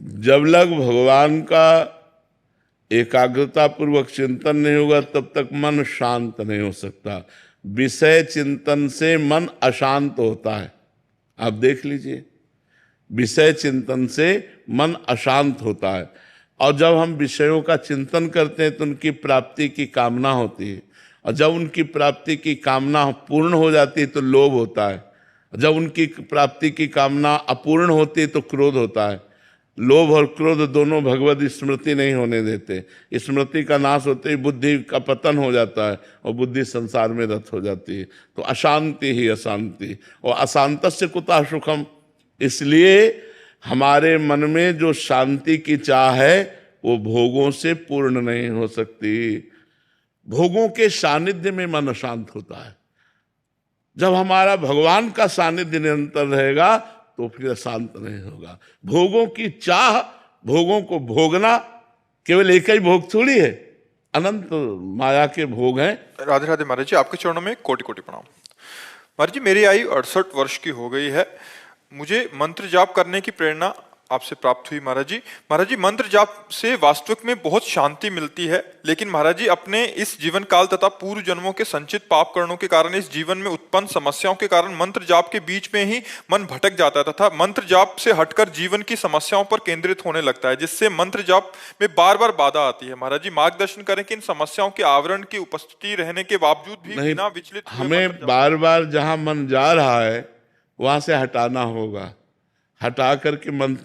जब लग भगवान का एकाग्रता पूर्वक चिंतन नहीं होगा तब तक मन शांत नहीं हो सकता। विषय चिंतन से मन अशांत होता है। आप देख लीजिए, विषय चिंतन से मन अशांत होता है। और जब हम विषयों का चिंतन करते हैं तो उनकी प्राप्ति की कामना होती है, और जब उनकी प्राप्ति की कामना पूर्ण हो जाती है तो लोभ होता है, जब उनकी प्राप्ति की कामना अपूर्ण होती है तो क्रोध होता है। लोभ और क्रोध दोनों भगवत स्मृति नहीं होने देते। स्मृति का नाश होते ही बुद्धि का पतन हो जाता है और बुद्धि संसार में रत हो जाती है। तो अशांति ही अशांति, और अशांतस्य कुतः सुखम। इसलिए हमारे मन में जो शांति की चाह है वो भोगों से पूर्ण नहीं हो सकती। भोगों के सानिध्य में मन अशांत होता है। जब हमारा भगवान का सानिध्य निरंतर रहेगा तो फिर अशांत नहीं होगा। भोगों की चाह, भोगों को भोगना, केवल एक ही भोग थोड़ी है, अनंत माया के भोग हैं। राधे राधे महाराज जी, आपके चरणों में कोटि कोटि प्रणाम। महाराज जी, मेरी आयु 68 वर्ष की हो गई है। मुझे मंत्र जाप करने की प्रेरणा आपसे प्राप्त हुई महाराज जी। महाराज जी, मंत्र जाप से वास्तविक में बहुत शांति मिलती है, लेकिन महाराज जी अपने इस जीवन काल तथा पूर्व जन्मों के संचित पाप कर्णों के कारण, इस जीवन में उत्पन्न समस्याओं के कारण मंत्र जाप के बीच में ही मन भटक जाता है तथा मंत्र जाप से हटकर जीवन की समस्याओं पर केंद्रित होने लगता है, जिससे मंत्र जाप में बार बार बाधा आती है। महाराज जी मार्गदर्शन करें कि इन समस्याओं के आवरण की उपस्थिति रहने के बावजूद भी बिना विचलित हुए हमें बार बार जहां मन जा रहा है वहां से हटाना होगा। हटा करके मंत्र